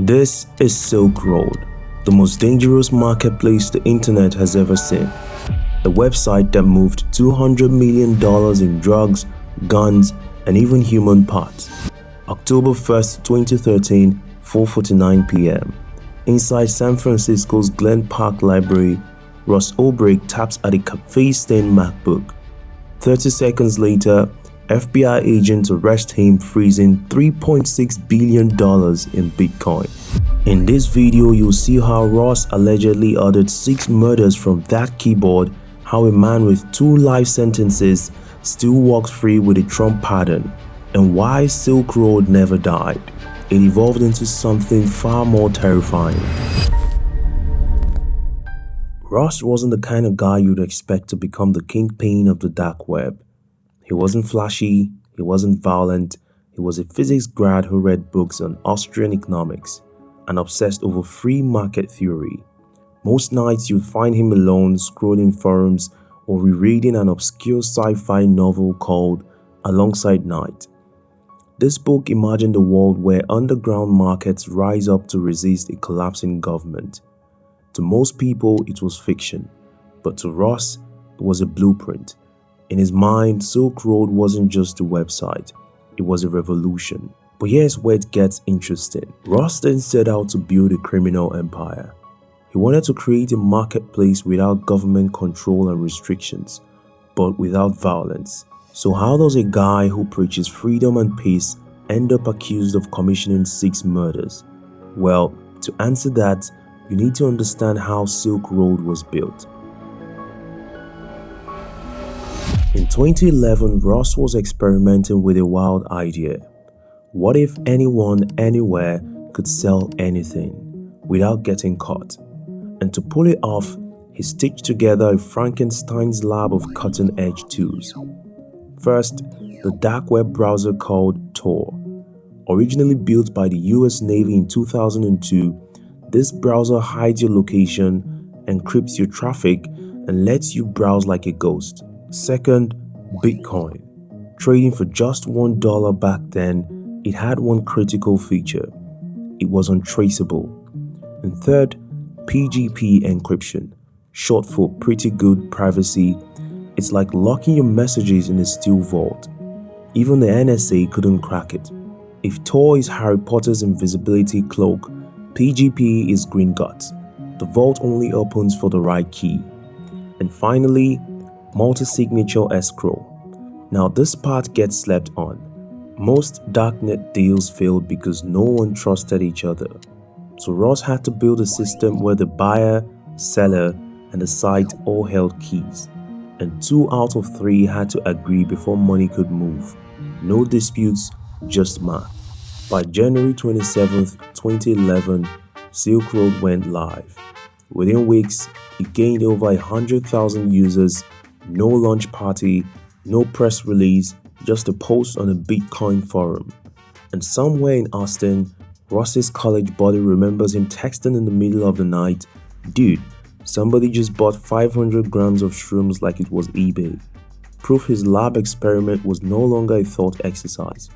This is Silk Road, the most dangerous marketplace the internet has ever seen. A website that moved $200 million in drugs, guns, and even human parts. October 1st, 2013, 4:49 p.m. Inside San Francisco's Glen Park Library, Ulbricht taps at a cafe-stained MacBook. 30 seconds later, FBI agents arrest him, freezing $3.6 billion in Bitcoin. In this video, you'll see how Ross allegedly ordered 6 murders from that keyboard, how a man with 2 life sentences still walks free with a Trump pardon, and why Silk Road never died. It evolved into something far more terrifying. Ross wasn't the kind of guy you'd expect to become the kingpin of the dark web. He wasn't flashy, he wasn't violent, he was a physics grad who read books on Austrian economics and obsessed over free market theory. Most nights you'd find him alone scrolling forums or rereading an obscure sci-fi novel called Alongside Night. This book imagined a world where underground markets rise up to resist a collapsing government. To most people, it was fiction, but to Ross, it was a blueprint. In his mind, Silk Road wasn't just a website, it was a revolution. But here's where it gets interesting. Ross didn't set out to build a criminal empire. He wanted to create a marketplace without government control and restrictions, but without violence. So how does a guy who preaches freedom and peace end up accused of commissioning 6 murders? Well, to answer that, you need to understand how Silk Road was built. In 2011, Ross was experimenting with a wild idea. What if anyone, anywhere, could sell anything without getting caught? And to pull it off, he stitched together a Frankenstein's lab of cutting-edge tools. First, the dark web browser called Tor. Originally built by the US Navy in 2002, this browser hides your location, encrypts your traffic, and lets you browse like a ghost. Second, Bitcoin. Trading for just $1 back then, it had one critical feature. It was untraceable. And third, PGP encryption, short for pretty good privacy. It's like locking your messages in a steel vault. Even the NSA couldn't crack it. If Tor is Harry Potter's invisibility cloak, PGP is Gringotts. The vault only opens for the right key. And finally, multi-signature escrow. Now this part gets slept on. Most darknet deals failed because no one trusted each other. So Ross had to build a system where the buyer, seller, and the site all held keys. And 2 out of 3 had to agree before money could move. No disputes, just math. By January 27, 2011, Silk Road went live. Within weeks, it gained over 100,000 users. No launch party, no press release, just a post on a Bitcoin forum. And somewhere in Austin, Ross's college buddy remembers him texting in the middle of the night, "Dude, somebody just bought 500 grams of shrooms like it was eBay." Proof his lab experiment was no longer a thought exercise.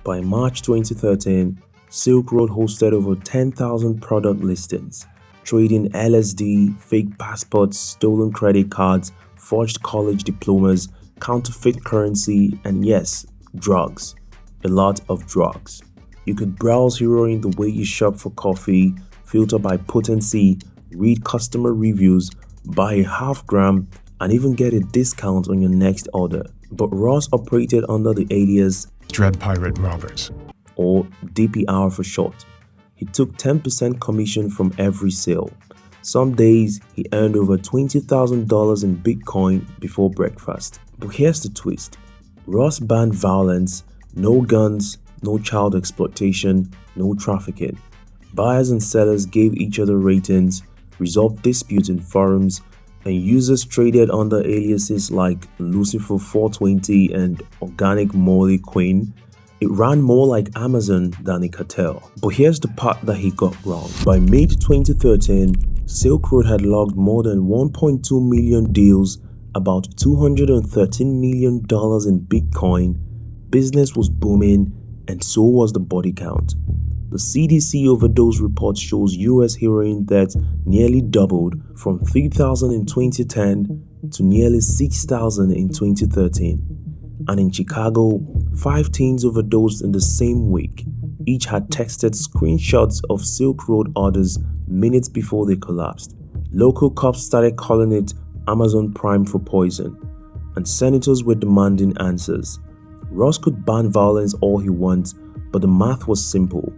By March 2013, Silk Road hosted over 10,000 product listings, trading LSD, fake passports, stolen credit cards, forged college diplomas, counterfeit currency, and yes, drugs. A lot of drugs. You could browse heroin the way you shop for coffee, filter by potency, read customer reviews, buy a half gram, and even get a discount on your next order. But Ross operated under the alias Dread Pirate Roberts, or DPR for short. He took 10% commission from every sale. Some days, he earned over $20,000 in Bitcoin before breakfast. But here's the twist. Ross banned violence, no guns, no child exploitation, no trafficking. Buyers and sellers gave each other ratings, resolved disputes in forums, and users traded under aliases like Lucifer 420 and Organic Molly Queen. It ran more like Amazon than a cartel. But here's the part that he got wrong. By mid-2013, Silk Road had logged more than 1.2 million deals, about $213 million in Bitcoin. Business was booming, and so was the body count. The CDC overdose report shows US heroin deaths nearly doubled from 3,000 in 2010 to nearly 6,000 in 2013. And in Chicago, 5 teens overdosed in the same week. Each had texted screenshots of Silk Road orders minutes before they collapsed. Local cops started calling it Amazon Prime for poison, and senators were demanding answers. Ross could ban violence all he wants, but the math was simple.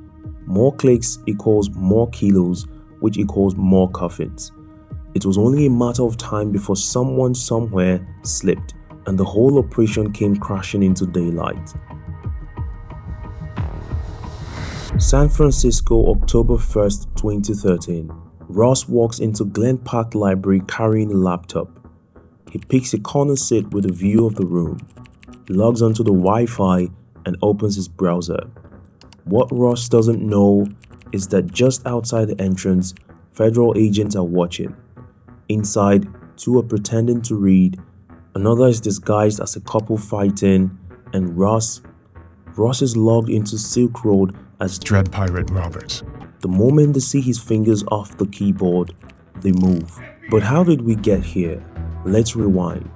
More clicks equals more kilos, which equals more coffins. It was only a matter of time before someone somewhere slipped, and the whole operation came crashing into daylight. San Francisco, October 1st, 2013. Ross walks into Glen Park Library carrying a laptop. He picks a corner seat with a view of the room. He logs onto the Wi-Fi and opens his browser. What Ross doesn't know is that just outside the entrance, federal agents are watching. Inside, 2 are pretending to read, another is disguised as a couple fighting, and Ross is logged into Silk Road as Dread Pirate Roberts. The moment they see his fingers off the keyboard, they move. But how did we get here? Let's rewind.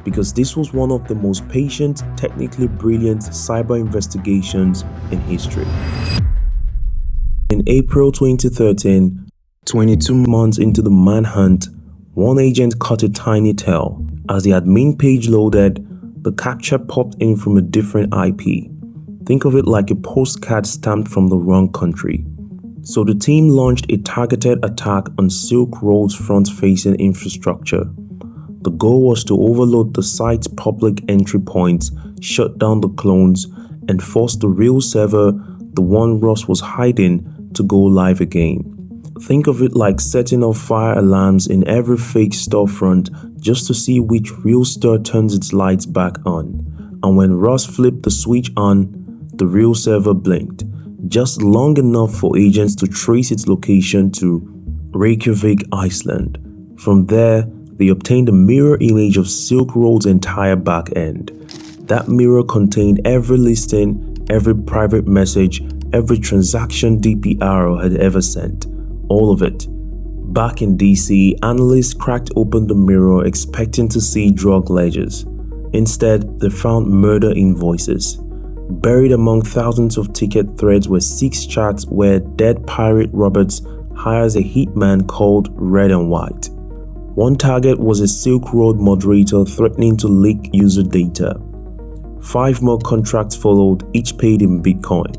Because this was one of the most patient, technically brilliant cyber investigations in history. In April 2013, 22 months into the manhunt, one agent caught a tiny tail. As the admin page loaded, the capture popped in from a different IP. Think of it like a postcard stamped from the wrong country. So the team launched a targeted attack on Silk Road's front-facing infrastructure. The goal was to overload the site's public entry points, shut down the clones, and force the real server, the one Ross was hiding, to go live again. Think of it like setting off fire alarms in every fake storefront just to see which real store turns its lights back on. And when Ross flipped the switch on, the real server blinked, just long enough for agents to trace its location to Reykjavik, Iceland. From there, they obtained a mirror image of Silk Road's entire back end. That mirror contained every listing, every private message, every transaction DPR had ever sent. All of it. Back in DC, analysts cracked open the mirror expecting to see drug ledgers. Instead, they found murder invoices. Buried among thousands of ticket threads were 6 chats where Dead Pirate Roberts hires a hitman called Red and White. One target was a Silk Road moderator threatening to leak user data. 5 more contracts followed, each paid in Bitcoin.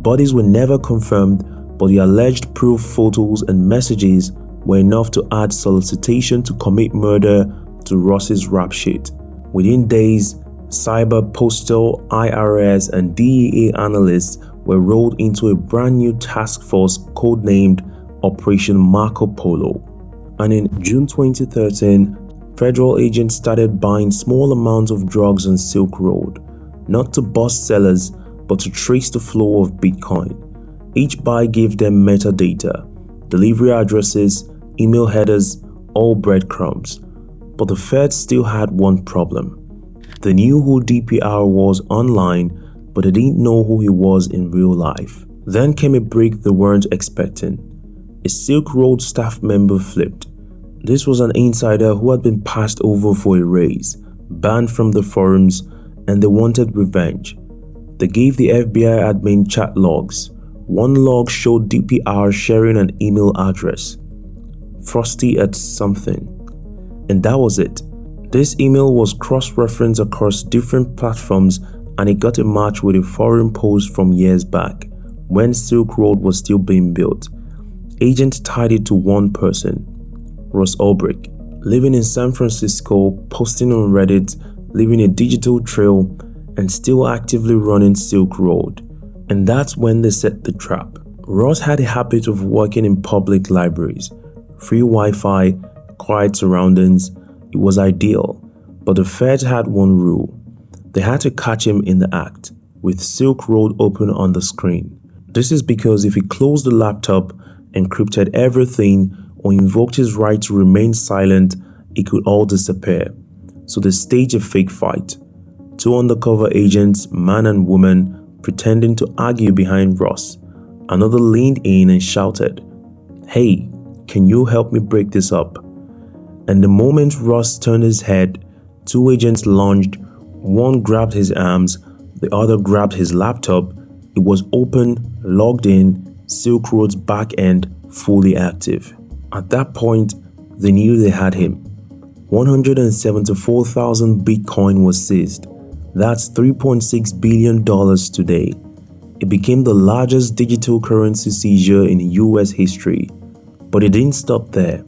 Bodies were never confirmed, but the alleged proof photos and messages were enough to add solicitation to commit murder to Ross's rap sheet. Within days, cyber, postal, IRS, and DEA analysts were rolled into a brand new task force codenamed Operation Marco Polo. And in June 2013, federal agents started buying small amounts of drugs on Silk Road, not to bust sellers, but to trace the flow of Bitcoin. Each buy gave them metadata, delivery addresses, email headers, all breadcrumbs. But the feds still had one problem. They knew who DPR was online, but they didn't know who he was in real life. Then came a break they weren't expecting. A Silk Road staff member flipped. This was an insider who had been passed over for a raise, banned from the forums, and they wanted revenge. They gave the FBI admin chat logs. One log showed DPR sharing an email address, Frosty at something, and that was it. This email was cross-referenced across different platforms, and it got a match with a forum post from years back, when Silk Road was still being built. Agents tied it to one person, Ross Ulbricht, living in San Francisco, posting on Reddit, leaving a digital trail, and still actively running Silk Road. And that's when they set the trap. Ross had a habit of working in public libraries. Free Wi-Fi, quiet surroundings. It was ideal. But the feds had one rule. They had to catch him in the act, with Silk Road open on the screen. This is because if he closed the laptop, encrypted everything, or invoked his right to remain silent, it could all disappear. So they staged a fake fight. 2 undercover agents, man and woman, pretending to argue behind Ross. Another leaned in and shouted, "Hey, can you help me break this up?" And the moment Ross turned his head, two agents lunged. One grabbed his arms, the other grabbed his laptop. It was open, logged in, Silk Road's back end fully active. At that point, they knew they had him. 174,000 Bitcoin was seized. That's $3.6 billion today. It became the largest digital currency seizure in US history. But it didn't stop there.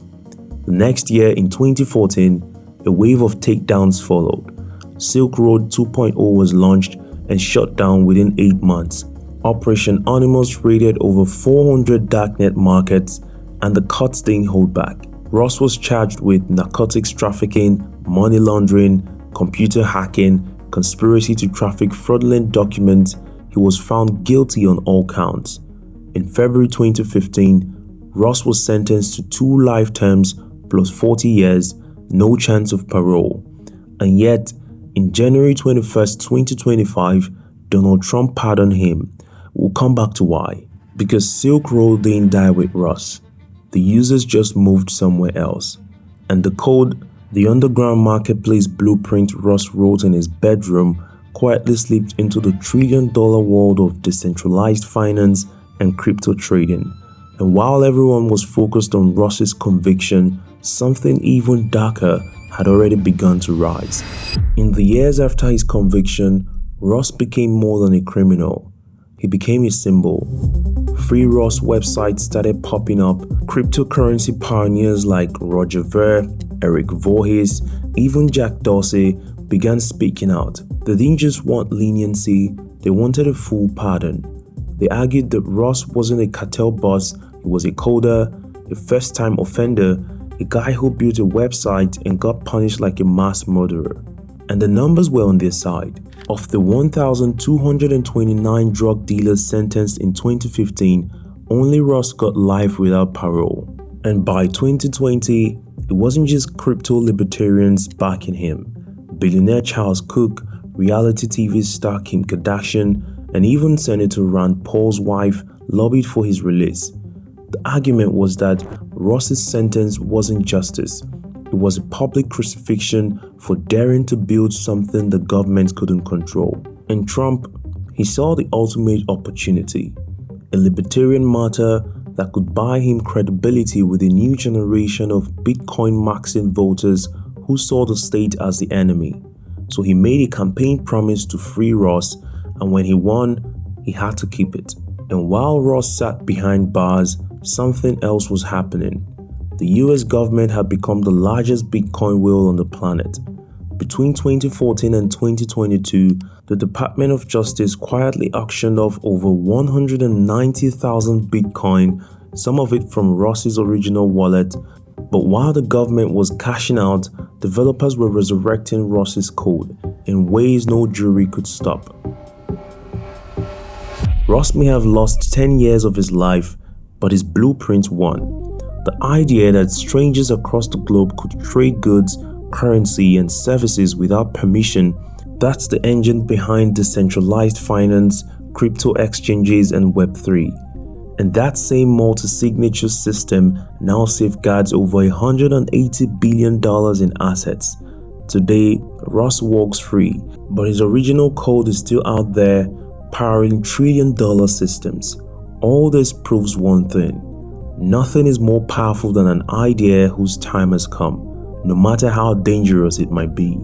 The next year, in 2014, a wave of takedowns followed. Silk Road 2.0 was launched and shut down within 8 months. Operation Animus raided over 400 darknet markets, and the cuts didn't hold back. Ross was charged with narcotics trafficking, money laundering, computer hacking, conspiracy to traffic fraudulent documents. He was found guilty on all counts. In February 2015, Ross was sentenced to 2 life terms plus 40 years, no chance of parole. And yet, in January 21st, 2025, Donald Trump pardoned him. We'll come back to why. Because Silk Road didn't die with Ross. The users just moved somewhere else. And the code, the underground marketplace blueprint Ross wrote in his bedroom, quietly slipped into the trillion-dollar world of decentralized finance and crypto trading. And while everyone was focused on Ross's conviction, something even darker had already begun to rise. In the years after his conviction, Ross became more than a criminal. He became a symbol. Free Ross websites started popping up. Cryptocurrency pioneers like Roger Ver, Eric Voorhees, even Jack Dorsey began speaking out. They didn't just want leniency, they wanted a full pardon. They argued that Ross wasn't a cartel boss, he was a coder, a first-time offender, a guy who built a website and got punished like a mass murderer. And the numbers were on their side. Of the 1,229 drug dealers sentenced in 2015, only Ross got life without parole. And by 2020, it wasn't just crypto libertarians backing him. Billionaire Charles Cook, reality TV star Kim Kardashian, and even Senator Rand Paul's wife lobbied for his release. The argument was that Ross's sentence wasn't justice. It was a public crucifixion for daring to build something the government couldn't control. And Trump, he saw the ultimate opportunity, a libertarian martyr that could buy him credibility with a new generation of Bitcoin-maxing voters who saw the state as the enemy. So he made a campaign promise to free Ross, and when he won, he had to keep it. And while Ross sat behind bars, something else was happening. The US government had become the largest Bitcoin whale on the planet. Between 2014 and 2022, the Department of Justice quietly auctioned off over 190,000 Bitcoin, some of it from Ross's original wallet. But while the government was cashing out, developers were resurrecting Ross's code in ways no jury could stop. Ross may have lost 10 years of his life, but his blueprint won. The idea that strangers across the globe could trade goods, currency, and services without permission, that's the engine behind decentralized finance, crypto exchanges, and Web3. And that same multi-signature system now safeguards over $180 billion in assets. Today, Ross walks free, but his original code is still out there, powering trillion-dollar systems. All this proves one thing. Nothing is more powerful than an idea whose time has come, no matter how dangerous it might be.